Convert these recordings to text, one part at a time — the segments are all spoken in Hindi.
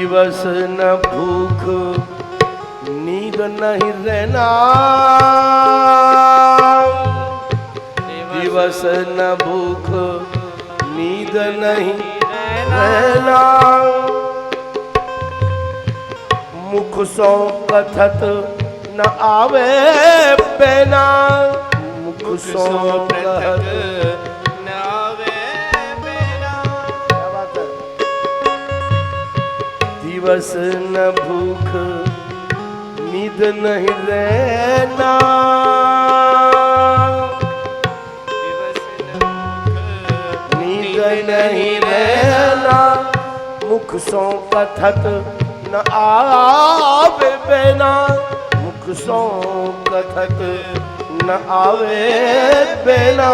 दिवस न भूख नींद नहीं रहना, दिवस न भूख नींद नहीं रहना, मुख सो कथत न आवे बेना, मुख सो कथत न आवे बेना। दिवस न भूख नींद नहीं रहना, दिवस न भूख नींद नहीं रहना, मुख सो कथत न आवे बेना, मुख सो कथत न आवे बेना।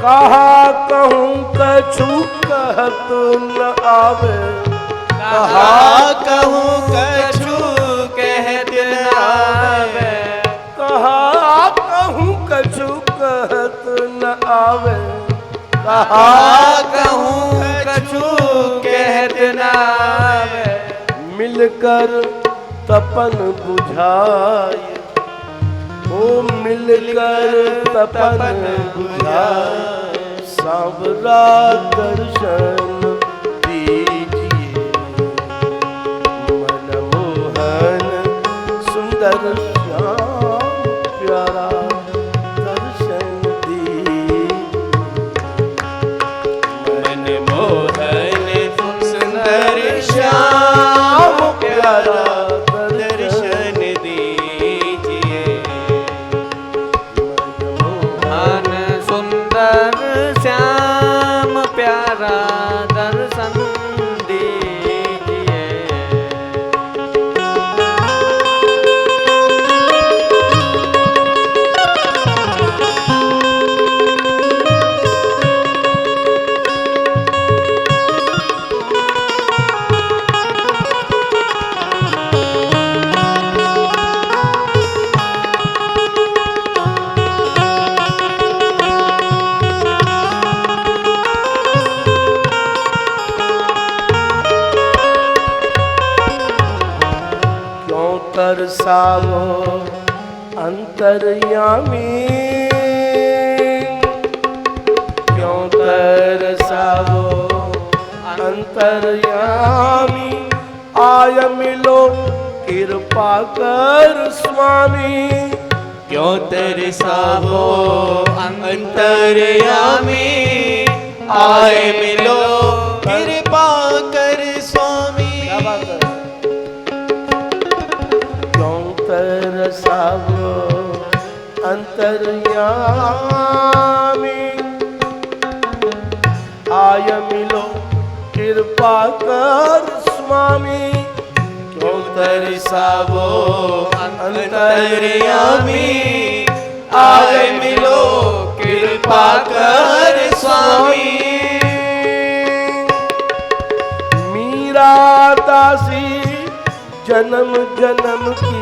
कहा कहूँ कछु कहत न आवे, कहा कहूँ कछु कहत न आवे, कहा कहूँ कछु कहत न आवे, कहा कहूँ कछु कहत न आवे। मिलकर तपन बुझाए, ओ मिलकर तपन बुझाए, सांवरा दर्शन दीजिए, मनमोहन सुंदर श्याम प्यारा दर्शन दीजिए, मनमोहन सुंदर श्याम प्यारा दर्शन दीजिए, मनमोहन सुंदर श्याम प्यारा दर्शन दीजिए। क्यों तरसावो अंतर्यामी, क्यों तरसावो अंतर्यामी, आय मिलो कृपा कर स्वामी, क्यों तरसावो अंतर्यामी, आए मिलो कृपा कर स्वामी। क्यों तरसावो अंतर्यामी, आय मिलो कृपा कर स्वामी, क्यों तरसावो अंतर्यामी, आए मिलो कृपा कर स्वामी। मीरा दासी जन्म जन्म की,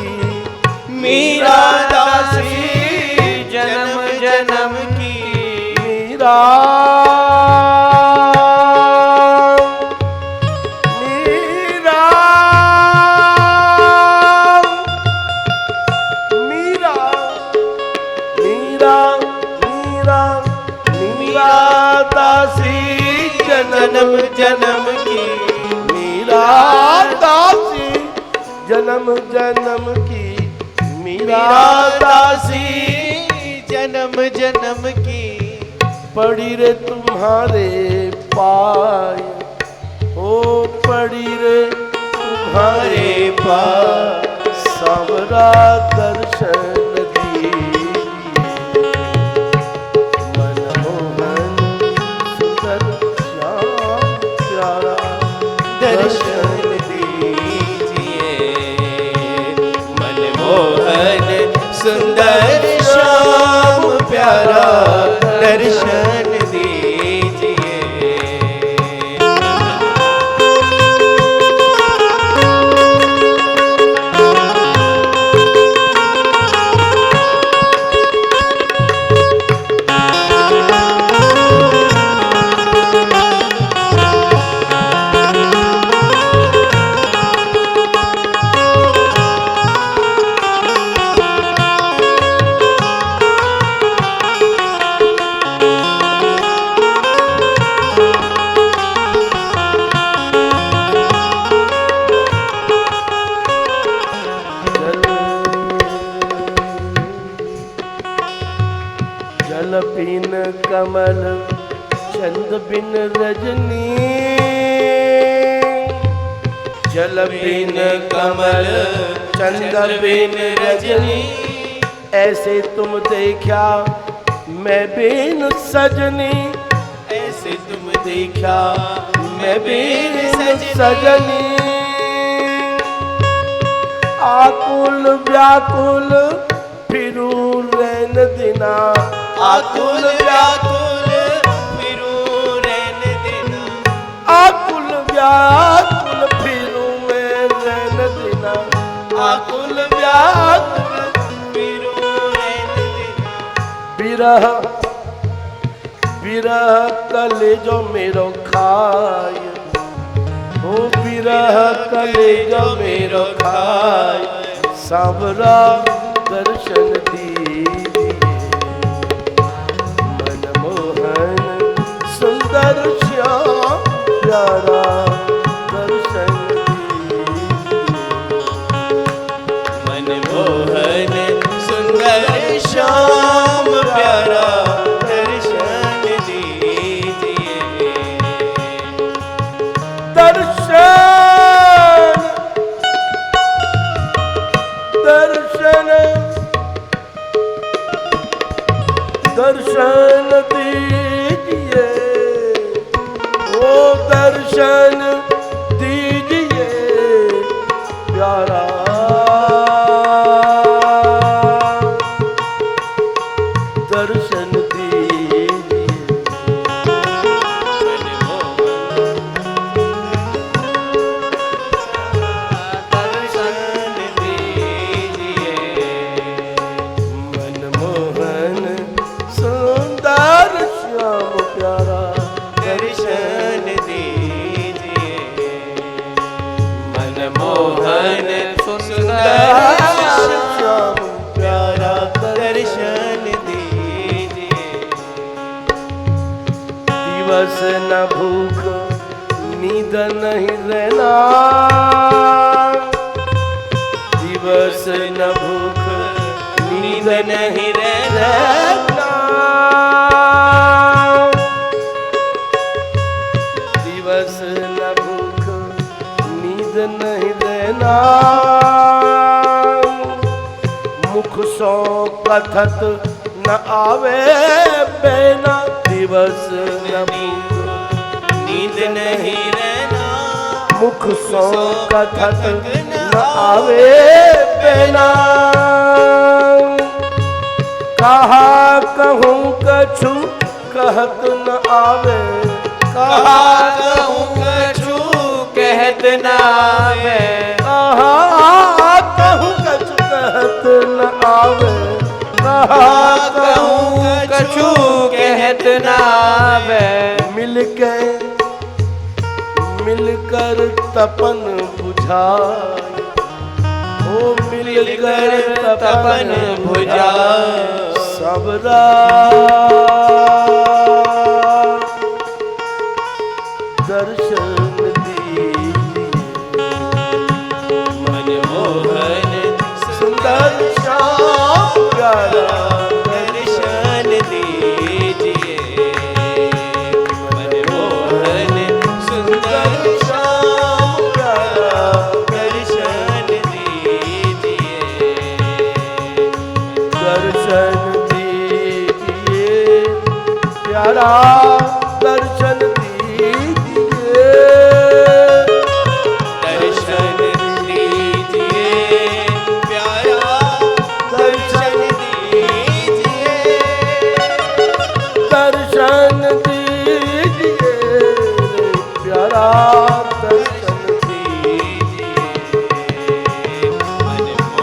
मीरा दासी जन्म जन्म की, मीरा मीरा मीरा मीरा मीरा मीरा दासी जन्म जन्म की, मीरा दासी जन्म जन्म की, मीरा दासी जन्म जन्म की। पड़ी रे तुम्हारे पाय, ओ पड़ी रे तुम्हारे पाय, सांवरा दर्शन दीजिए, मनमोहन सुंदर श्याम प्यारा दर्शन दीजिए, मनमोहन सुंदर श्याम प्यारा दर्शन दीजिए। चंद बिन रजनी, जल बिन कमल, चंद बिन रजनी। ऐसे तुम देखा मैं बिन सजनी, ऐसे तुम देखा मैं बिन सजनी। आकुल व्याकुल फिरू रैन दिना, आकुल व्याकुल फिरू रैन दिना, आकुल व्याकुल फिरू मैं रैन दिना, आकुल व्याकुल फिरू रैन दिना। विरह विरह कलेजो मेरो खाय, ओ विरह कलेजो मेरो खाय। सांवरा दर्शन दीजिए, मनमोहन सुंदर श्याम प्यारा दर्शन दीजिए। मनमोहन सुंदर श्याम प्यारा दर्शन दीजिए। दर्शन दर्शन दर्शन दीजिए, ओ दर्शन दीजिए प्यारा दर्शन दीजिए। दर्शन दीजिए। मनमोहन सुंदर श्याम प्यारा दर्शन दीजिए। मनमोहन सुंदर श्याम प्यारा दर्शन दीजिए। दिवस न भूख नींद नहीं रहना, दिवस न भूख नींद नहीं रहना, रहना। दिवस न भूख नींद नहीं रहना, मुख सो कथत न आवे बेना। दिवस न भूख नींद नहीं रहना, मुख सो कथत न आवे बेना। कहा कहूँ कछु कहत न आवे, कहा कहूँ कछु कहत ना मैं, कहा कहूँ कछु कहत न आवे, कहा कहूँ कछु कहत ना मैं। मिलकर तपन बुझाए, ओ मिलकर तपन बुझाए। सबरा दर्शन दीजिए, मनमोहन सुंदर श्याम प्यारा दर्शन दीजिए। मनमोहन सुंदर श्याम प्यारा दर्शन दीजिए। दर्शन दीजिए प्यारा दर्शन दीजिए। दर्शन दीजिए प्यारा दर्शन दीजिए। दर्शन दीजिए प्यारा दर्शन दीजिए।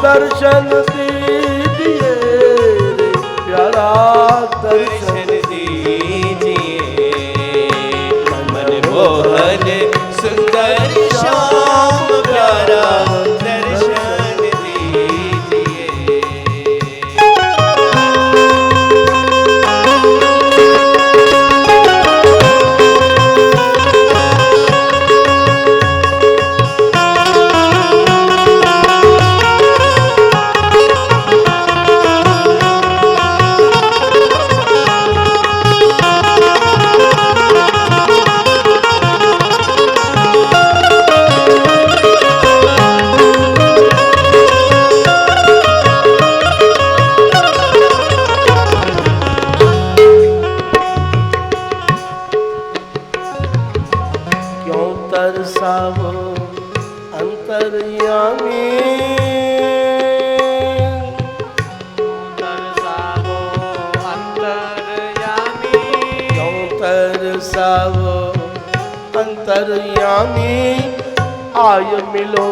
दर्शन दीजिए प्यारा दर्शन दर्शन दीजिए। मनमोहन सुंदर श्याम प्यारा दर्शन दीजिए। तरसावो अंतर्यामी तरसावो अंतर्यामी क्यों तरसावो अंतर्यामी आय मिलो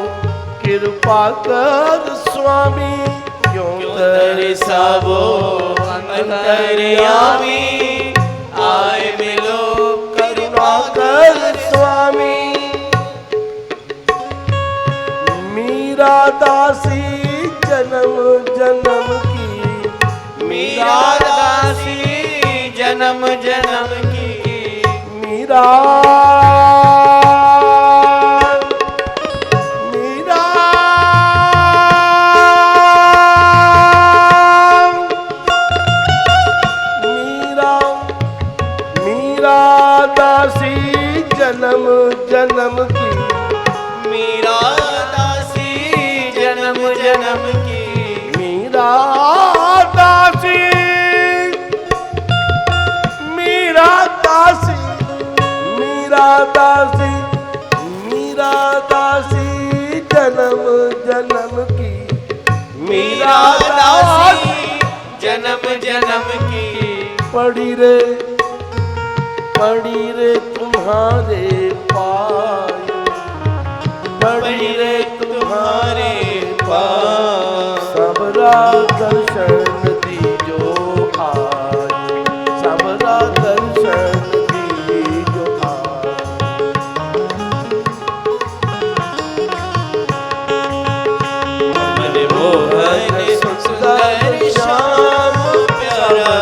कृपा कर स्वामी क्यों तरसावो अंतर्यामी आए मिलो कृपा कर स्वामी मीरा दासी जन्म जन्म की मीरा दासी जन्म जन्म की मीरा मीरा मीरा मीरा दासी जन्म जन्म की मीरा दासी जन्म जन्म की मीरा दासी मीरा दासी मीरा दासी मीरा दासी जन्म जन्म की मीरा दासी जन्म जन्म की पड़ी रे तुम्हारे पाय पड़ी रे तुम्हारे पास सबरा दर्शन दीजो आज सबरा दर्शन दीजो आज मन मोहन सुंदर श्याम प्यारा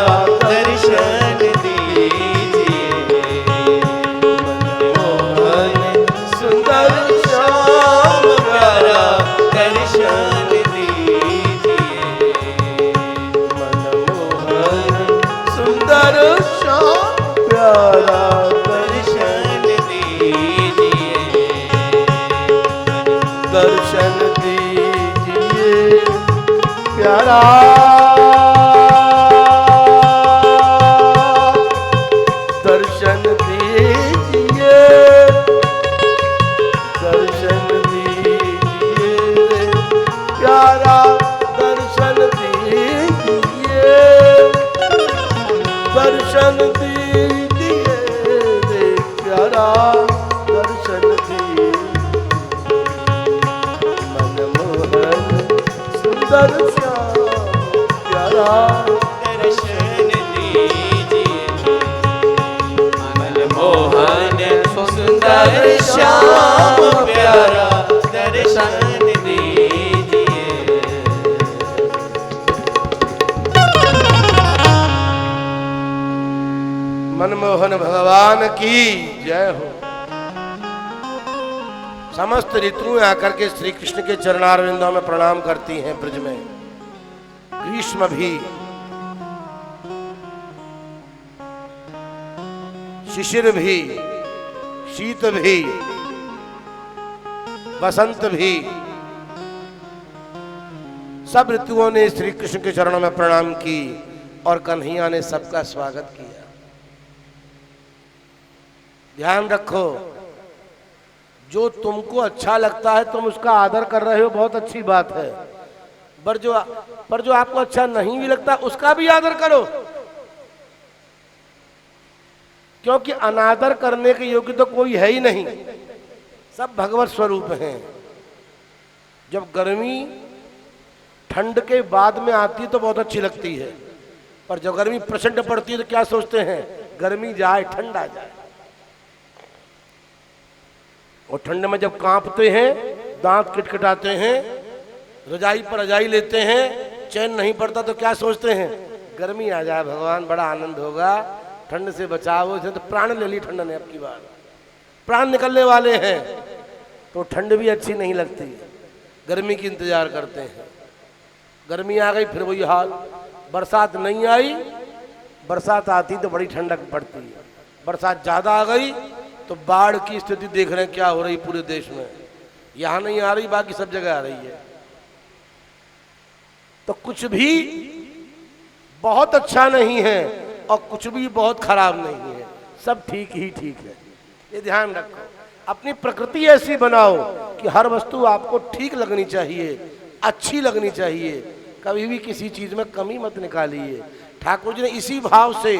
दर्शन दीजिए मन मोहन सुंदर श्याम प्यारा दर्शन दीजिए मनमोहन सुंदर श्याम प्यारा दर्शन दीजिए दर्शन दीजिए प्यारा दर्शन दीजिए दर्शन दीजिए प्यारा दर्शन दीजिए दर्शन दीजिए रे प्यारा दर्शन दीजिए मनमोहन सुंदर श्याम प्यारा दर्शन दीजिए मन मोहन सुंदर श्याम प्यारा दर्शन दीजिए मनमोहन भगवान की जय हो। समस्त ऋतुएं आकर के श्री कृष्ण के चरणारविंदों में प्रणाम करती हैं। ब्रज में ग्रीष्म भी, शिशिर भी, शीत भी, बसंत भी, सब ऋतुओं ने श्री कृष्ण के चरणों में प्रणाम की और कन्हैया ने सबका स्वागत किया। ध्यान रखो, जो तुमको अच्छा लगता है तुम उसका आदर कर रहे हो, बहुत अच्छी बात है। पर जो आपको अच्छा नहीं भी लगता उसका भी आदर करो, क्योंकि अनादर करने के योग्य तो कोई है ही नहीं, सब भगवत स्वरूप हैं। जब गर्मी ठंड के बाद में आती है तो बहुत अच्छी लगती है, पर जब गर्मी प्रचंड पड़ती है तो क्या सोचते हैं, गर्मी जाए ठंड आ जाए। और ठंड में जब कांपते हैं, दांत किटकिटाते हैं, रजाई पर रजाई लेते हैं, चैन नहीं पड़ता तो क्या सोचते हैं, गर्मी आ जाए भगवान, बड़ा आनंद होगा, ठंड से बचाओ। इसने तो प्राण ले ली ठंड ने, अब की बार प्राण निकलने वाले हैं, तो ठंड भी अच्छी नहीं लगती, गर्मी की इंतजार करते हैं। गर्मी आ गई फिर वही हाल, बरसात नहीं आई, बरसात आती तो बड़ी ठंडक पड़ती है, बरसात ज़्यादा आ गई तो बाढ़ की स्थिति देख रहे हैं क्या हो रही पूरे देश में। यहाँ नहीं आ रही, बाकी सब जगह आ रही है। तो कुछ भी बहुत अच्छा नहीं है और कुछ भी बहुत खराब नहीं है, सब ठीक ही ठीक है, ये ध्यान रखो। अपनी प्रकृति ऐसी बनाओ कि हर वस्तु आपको ठीक लगनी चाहिए, अच्छी लगनी चाहिए, कभी भी किसी चीज में कमी मत निकालिए। ठाकुर जी ने इसी भाव से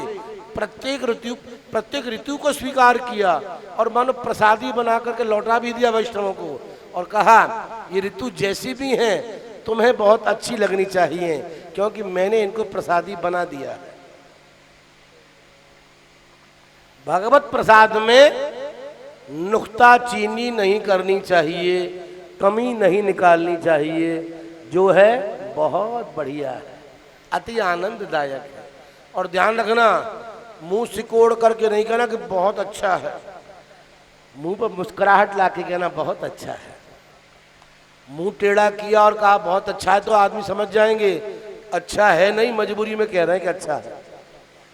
प्रत्येक ऋतु को स्वीकार किया और मानो प्रसादी बना करके लौटा भी दिया वैष्णवों को और कहा ये ऋतु जैसी भी हैं तुम्हें बहुत अच्छी लगनी चाहिए क्योंकि मैंने इनको प्रसादी बना दिया है। भगवत प्रसाद में नुक्ता चीनी नहीं करनी चाहिए, कमी नहीं निकालनी चाहिए, जो है बहुत बढ़िया है, अति आनंददायक है। और ध्यान रखना, मुंह सिकोड़ करके नहीं कहना कि बहुत अच्छा है, मुंह पर मुस्कुराहट लाके कहना बहुत अच्छा है। मुंह टेढ़ा किया और कहा बहुत अच्छा है तो आदमी समझ जाएंगे अच्छा है नहीं, मजबूरी में कह रहे हैं कि अच्छा है।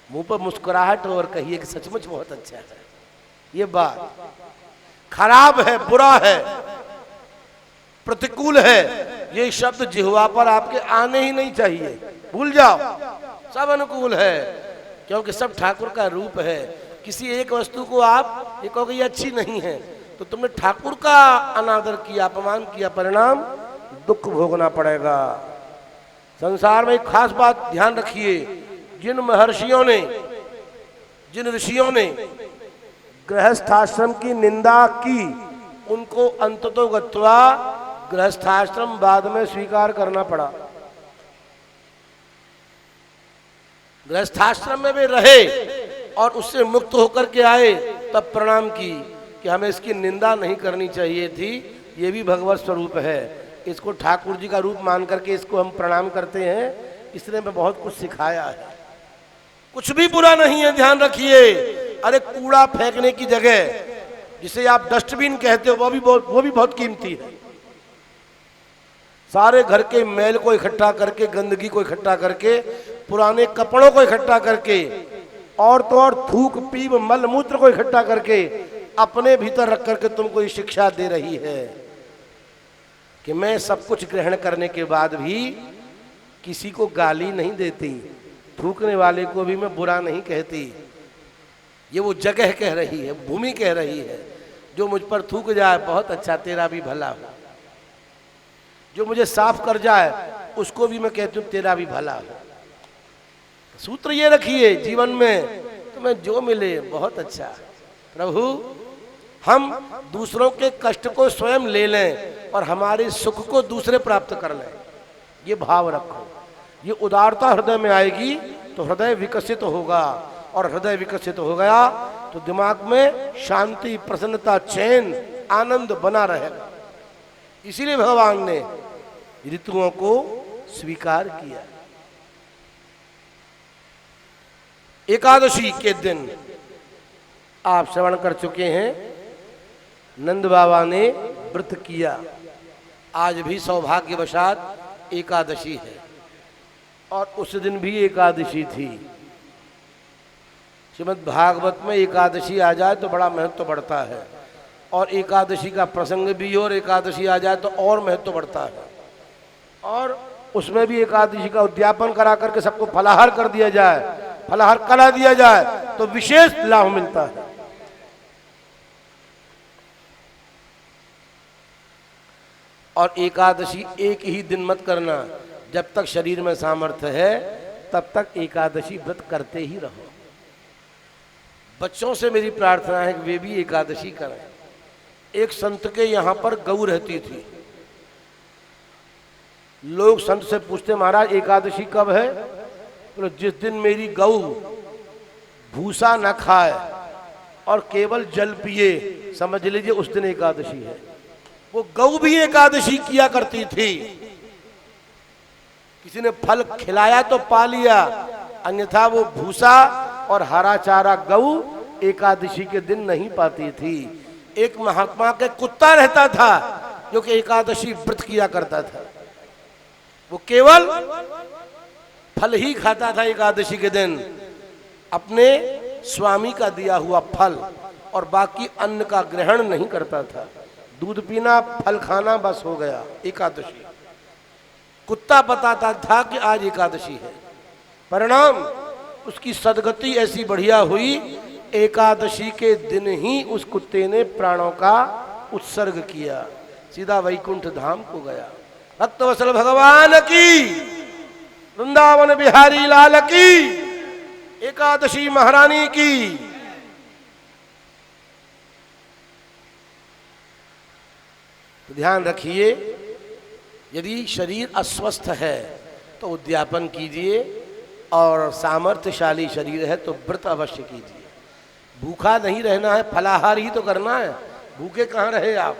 मुंह पर मुस्कुराहट और कहिए कि सचमुच बहुत अच्छा है। ये बात खराब है, बुरा है, प्रतिकूल है, ये शब्द जिह्वा पर आपके आने ही नहीं चाहिए, भूल जाओ। सब अनुकूल है क्योंकि सब ठाकुर का रूप है। किसी एक वस्तु को आप ये कहोगे ये अच्छी नहीं है तो तुमने ठाकुर का अनादर किया, अपमान किया, परिणाम दुख भोगना पड़ेगा। संसार में एक खास बात ध्यान रखिए, जिन महर्षियों ने, जिन ऋषियों ने गृहस्थाश्रम की निंदा की उनको अंततोगत्वा गृहस्थाश्रम बाद में स्वीकार करना पड़ा। गृहस्थाश्रम में वे रहे और उससे मुक्त होकर के आए, तब प्रणाम की कि हमें इसकी निंदा नहीं करनी चाहिए थी, ये भी भगवत स्वरूप है, इसको ठाकुर जी का रूप मान करके इसको हम प्रणाम करते हैं, इसने हमें बहुत कुछ सिखाया है। कुछ भी बुरा नहीं है, ध्यान रखिए। अरे कूड़ा फेंकने की जगह जिसे आप डस्टबिन कहते हो वो भी बहुत कीमती है। सारे घर के मैल को इकट्ठा करके, गंदगी को इकट्ठा करके, पुराने कपड़ों को इकट्ठा करके और तो और थूक पीप मल मूत्र को इकट्ठा करके अपने भीतर रख करके तुमको ये शिक्षा दे रही है कि मैं सब कुछ ग्रहण करने के बाद भी किसी को गाली नहीं देती, थूकने वाले को भी मैं बुरा नहीं कहती। ये वो जगह कह रही है, भूमि कह रही है, जो मुझ पर थूक जाए बहुत अच्छा, तेरा भी भला हो। जो मुझे साफ कर जाए उसको भी मैं कहती हूँ तेरा भी भला हो। सूत्र ये रखिए जीवन में, तुम्हें जो मिले बहुत अच्छा। प्रभु हम दूसरों के कष्ट को स्वयं ले लें और हमारे सुख को दूसरे प्राप्त कर लें, ये भाव रखो। ये उदारता हृदय में आएगी तो हृदय विकसित होगा, और हृदय विकसित हो गया तो दिमाग में शांति, प्रसन्नता, चैन, आनंद बना रहेगा। इसीलिए भगवान ने ऋतुओं को स्वीकार किया। एकादशी के दिन आप श्रवण कर चुके हैं, नंद बाबा ने व्रत किया। आज भी सौभाग्यवशात एकादशी है और उस दिन भी एकादशी थी। श्रीमद् भागवत में एकादशी आ जाए तो बड़ा महत्व बढ़ता है, और एकादशी का प्रसंग भी हो और एकादशी आ जाए तो और महत्व बढ़ता है। और उसमें भी एकादशी का उद्यापन करा करके सबको फलाहार कर दिया जाए, फलाहार करा दिया जाए तो विशेष लाभ मिलता है। और एकादशी एक ही दिन मत करना, जब तक शरीर में सामर्थ्य है तब तक एकादशी व्रत करते ही रहो। बच्चों से मेरी प्रार्थना है कि वे भी एकादशी करें। एक संत के यहाँ पर गऊ रहती थी। लोग संत से पूछते महाराज एकादशी कब है? तो जिस दिन मेरी गऊ भूसा न खाए और केवल जल पिए, समझ लीजिए उस दिन एकादशी है। वो गऊ भी एकादशी किया करती थी। किसी ने फल खिलाया तो पा लिया, अन्यथा वो भूसा और हरा चारा गऊ एकादशी के दिन नहीं पाती थी। एक महात्मा के कुत्ता रहता था जो कि एकादशी व्रत किया करता था। वो केवल फल ही खाता था एकादशी के दिन, अपने स्वामी का दिया हुआ फल, और बाकी अन्न का ग्रहण नहीं करता था। दूध पीना, फल खाना, बस हो गया एकादशी। कुत्ता बताता था कि आज एकादशी है। परिणाम उसकी सदगति ऐसी बढ़िया हुई, एकादशी के दिन ही उस कुत्ते ने प्राणों का उत्सर्ग किया, सीधा वैकुंठ धाम को गया। भक्तवत्सल भगवान की, वृंदावन बिहारी लाल की, एकादशी महारानी की। तो ध्यान रखिए, यदि शरीर अस्वस्थ है तो उद्यापन कीजिए, और सामर्थ्यशाली शरीर है तो व्रत अवश्य कीजिए। भूखा नहीं रहना है, फलाहार ही तो करना है, भूखे कहाँ रहे आप।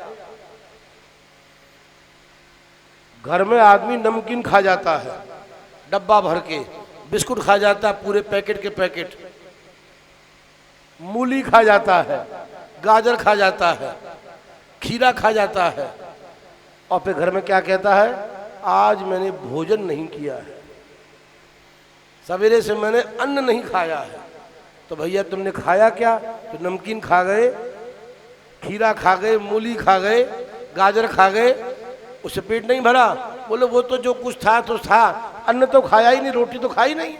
घर में आदमी नमकीन खा जाता है डब्बा भर के, बिस्कुट खा जाता है पूरे पैकेट के पैकेट, मूली खा जाता है, गाजर खा जाता है, खीरा खा जाता है, और फिर घर में क्या कहता है, आज मैंने भोजन नहीं किया है, सवेरे से मैंने अन्न नहीं खाया है। तो भैया तुमने खाया क्या? तो नमकीन खा गए, खीरा खा गए, मूली खा गए, गाजर खा गए, उससे पेट नहीं भरा। बोले वो तो जो कुछ था तो था, अन्न तो खाया ही नहीं, रोटी तो खाई नहीं।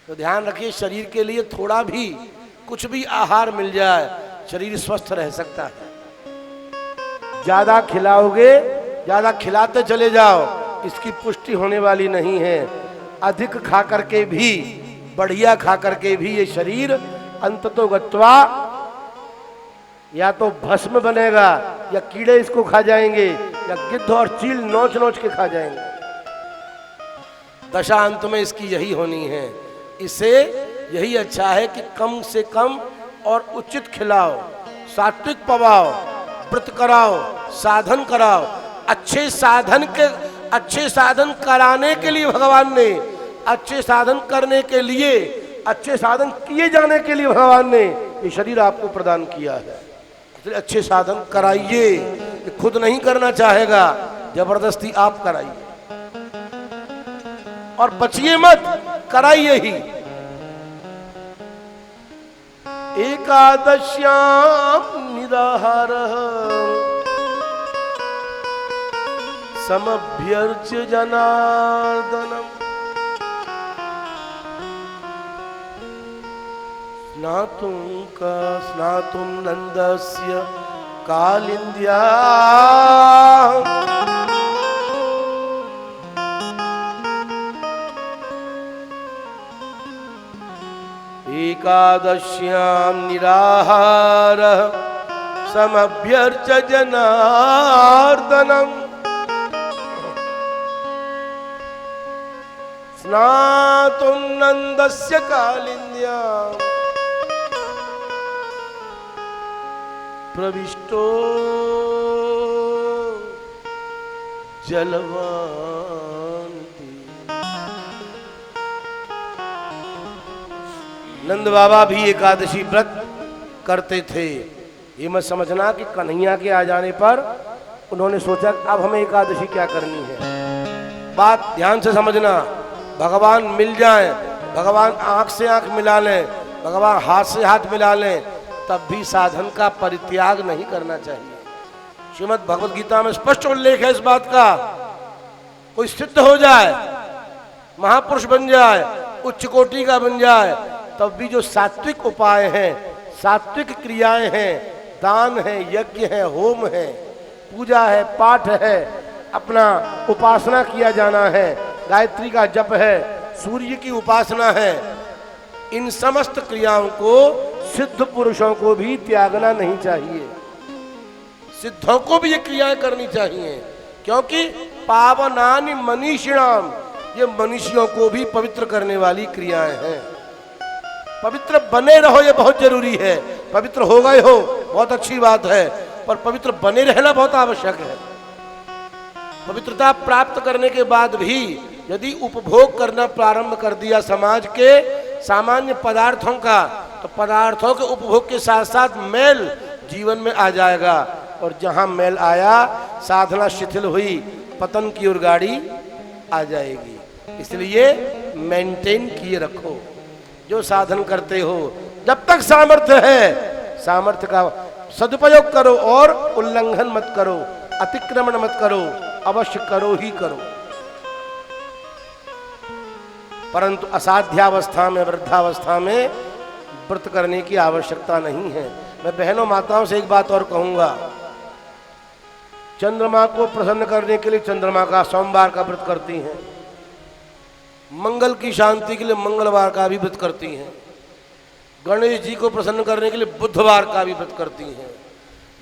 तो ध्यान रखिए, शरीर के लिए थोड़ा भी कुछ भी आहार मिल जाए, शरीर स्वस्थ रह सकता है। ज्यादा खिलाओगे, ज्यादा खिलाते चले जाओ, इसकी पुष्टि होने वाली नहीं है। अधिक खा करके भी, बढ़िया खा करके भी ये शरीर अंततोगत्वा या तो भस्म बनेगा, या कीड़े इसको खा जाएंगे, या गिद्ध और चील नोच नोच के खा जाएंगे। दशा अंत में इसकी यही होनी है। इसे यही अच्छा है कि कम से कम और उचित खिलाओ, सात्विक पवाओ, व्रत कराओ, साधन कराओ। अच्छे साधन कराने के लिए भगवान ने, अच्छे साधन करने के लिए, अच्छे साधन किए जाने के लिए भगवान ने ये शरीर आपको प्रदान किया है। इसलिए अच्छे साधन कराइए। खुद नहीं करना चाहेगा, जबरदस्ती आप कराइए, और बचिए मत, कराइए ही। एकादश्याम निराहारः समभ्यर्च्य जनार्दनम् स्नातुं नंदस्य कालिंद्या एकादश्यां निराहारः समभ्यर्च्य जनार्दनम् स्नातुं नंदस्य कालिंद्या प्रविष्टो जलवान्ति। नंद बाबा भी एकादशी व्रत करते थे। ये मत समझना कि कन्हैया के आ जाने पर उन्होंने सोचा अब हमें एकादशी क्या करनी है। बात ध्यान से समझना। भगवान मिल जाएं, भगवान आंख से आंख मिला लें, भगवान हाथ से हाथ मिला लें, तब भी साधन का परित्याग नहीं करना चाहिए। श्रीमद् भगवद गीता में स्पष्ट उल्लेख है इस बात का। कोई सिद्ध हो जाए, महापुरुष बन जाए, उच्च कोटि का बन जाए, तब भी जो सात्विक उपाय हैं, सात्विक क्रियाएं हैं, दान है, यज्ञ है, होम है, पूजा है, पाठ है, अपना उपासना किया जाना है, गायत्री का जप है, सूर्य की उपासना है, इन समस्त क्रियाओं को सिद्ध पुरुषों को भी त्यागना नहीं चाहिए। सिद्धों को भी ये क्रियाएं करनी चाहिए, क्योंकि पावनानि मनीषिणाम, ये मनुष्यों को भी पवित्र करने वाली क्रियाएं हैं। पवित्र बने रहो, ये बहुत जरूरी है। पवित्र हो गए हो बहुत अच्छी बात है, पर पवित्र बने रहना बहुत आवश्यक है। पवित्रता प्राप्त करने के बाद भी यदि उपभोग करना प्रारंभ कर दिया समाज के सामान्य पदार्थों का, तो पदार्थों के उपभोग के साथ साथ मैल जीवन में आ जाएगा, और जहां मैल आया साधना शिथिल हुई, पतन की ओर गाड़ी आ जाएगी। इसलिए मेंटेन किए रखो जो साधन करते हो। जब तक सामर्थ्य है, सामर्थ्य का सदुपयोग करो और उल्लंघन मत करो, अतिक्रमण मत करो, अवश्य करो ही करो। परंतु असाध्यावस्था में, वृद्धावस्था में व्रत करने की आवश्यकता नहीं है। मैं बहनों माताओं से एक बात और कहूंगा, चंद्रमा को प्रसन्न करने के लिए चंद्रमा का सोमवार का व्रत करती हैं, मंगल की शांति के लिए मंगलवार का भी व्रत करती हैं, गणेश जी को प्रसन्न करने के लिए बुधवार का भी व्रत करती हैं,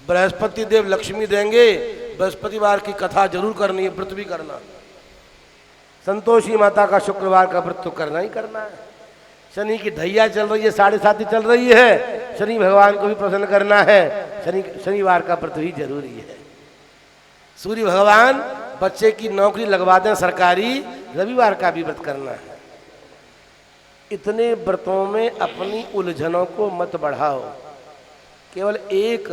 बृहस्पति देव लक्ष्मी देंगे, बृहस्पतिवार की कथा जरूर करनी है, व्रत भी करना, संतोषी माता का शुक्रवार का व्रत तो करना ही करना है। शनि की ढैया चल रही है, 7.5 चल रही है, शनि भगवान को भी प्रसन्न करना है, शनिवार का व्रत भी जरूरी है। सूर्य भगवान बच्चे की नौकरी लगवा दें सरकारी, रविवार का भी व्रत करना है। इतने व्रतों में अपनी उलझनों को मत बढ़ाओ, केवल एक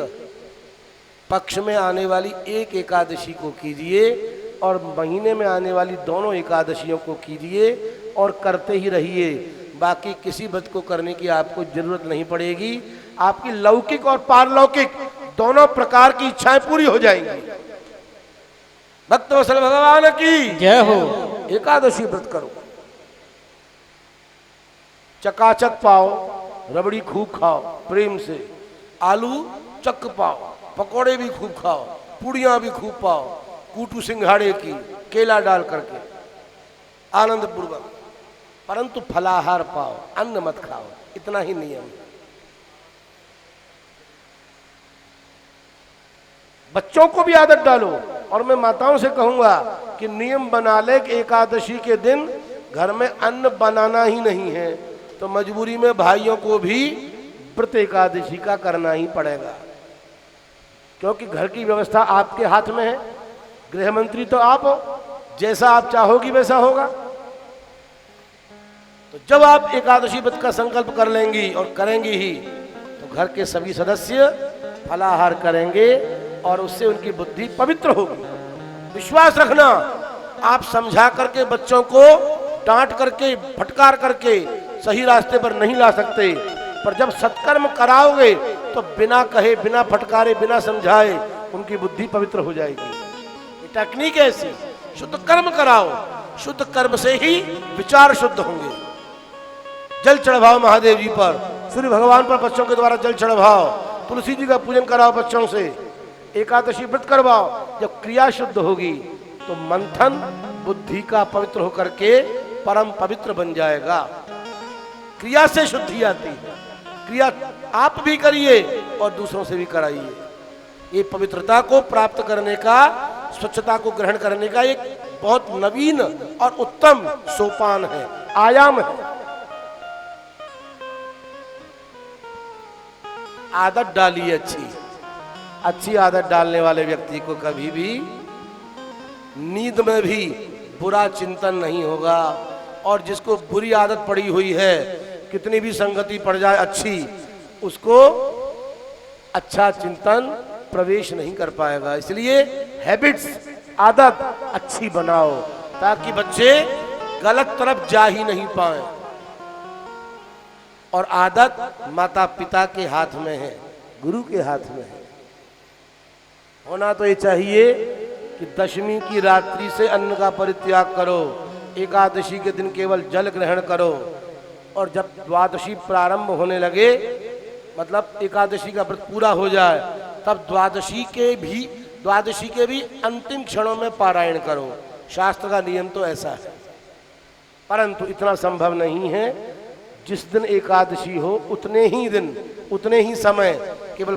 पक्ष में आने वाली एक एकादशी को कीजिए और महीने में आने वाली दोनों एकादशियों को कीजिए और करते ही रहिए। बाकी किसी व्रत को करने की आपको जरूरत नहीं पड़ेगी, आपकी लौकिक और पारलौकिक दोनों प्रकार की इच्छाएं पूरी हो जाएंगी। भक्त वत्सल भगवान की जय हो। एकादशी व्रत करो, चकाचक पाओ, रबड़ी खूब खाओ प्रेम से, आलू चक पाओ, पकोड़े भी खूब खाओ, पूड़ियां भी खूब पाओ, कूटू सिंघाड़े की, केला डाल करके आनंद पूर्वक, परंतु फलाहार पाओ, अन्न मत खाओ, इतना ही नियम है। बच्चों को भी आदत डालो, और मैं माताओं से कहूंगा कि नियम बना ले कि एकादशी के दिन घर में अन्न बनाना ही नहीं है, तो मजबूरी में भाइयों को भी व्रत एकादशी का करना ही पड़ेगा, क्योंकि घर की व्यवस्था आपके हाथ में है, गृह मंत्री तो आप हो, जैसा आप चाहोगी वैसा होगा। तो जब आप एकादशी व्रत का संकल्प कर लेंगी और करेंगी ही, तो घर के सभी सदस्य फलाहार करेंगे और उससे उनकी बुद्धि पवित्र होगी। विश्वास रखना, आप समझा करके बच्चों को डांट करके फटकार करके सही रास्ते पर नहीं ला सकते, पर जब सत्कर्म कराओगे तो बिना कहे, बिना फटकारे, बिना समझाए उनकी बुद्धि पवित्र हो जाएगी। ये टेक्निक ऐसी, शुद्ध कर्म कराओ, शुद्ध कर्म से ही विचार शुद्ध होंगे। जल चढ़ाओ महादेव जी पर, सूर्य भगवान पर बच्चों के द्वारा जल चढ़ाओ, तुलसी जी का पूजन कराओ बच्चों से, एकादशी व्रत करवाओ। जब क्रिया शुद्ध होगी तो मंथन बुद्धि का पवित्र होकर के परम पवित्र बन जाएगा। क्रिया से शुद्धि आती है, क्रिया आप भी करिए और दूसरों से भी कराइए। ये पवित्रता को प्राप्त करने का, स्वच्छता को ग्रहण करने का एक बहुत नवीन और उत्तम सोपान है, आयाम है। आदत डालिए अच्छी आदत डालने वाले व्यक्ति को कभी भी नींद में भी बुरा चिंतन नहीं होगा, और जिसको बुरी आदत पड़ी हुई है, कितनी भी संगति पड़ जाए अच्छी, उसको अच्छा चिंतन प्रवेश नहीं कर पाएगा। इसलिए हैबिट्स, आदत अच्छी बनाओ ताकि बच्चे गलत तरफ जा ही नहीं पाए। और आदत माता पिता के हाथ में है, गुरु के हाथ में है। होना तो ये चाहिए कि दशमी की रात्रि से अन्न का परित्याग करो, एकादशी के दिन केवल जल ग्रहण करो, और जब द्वादशी प्रारंभ होने लगे, मतलब एकादशी का व्रत पूरा हो जाए, तब द्वादशी के भी अंतिम क्षणों में पारायण करो। शास्त्र का नियम तो ऐसा है, परंतु इतना संभव नहीं है। जिस दिन एकादशी हो उतने ही दिन, उतने ही समय केवल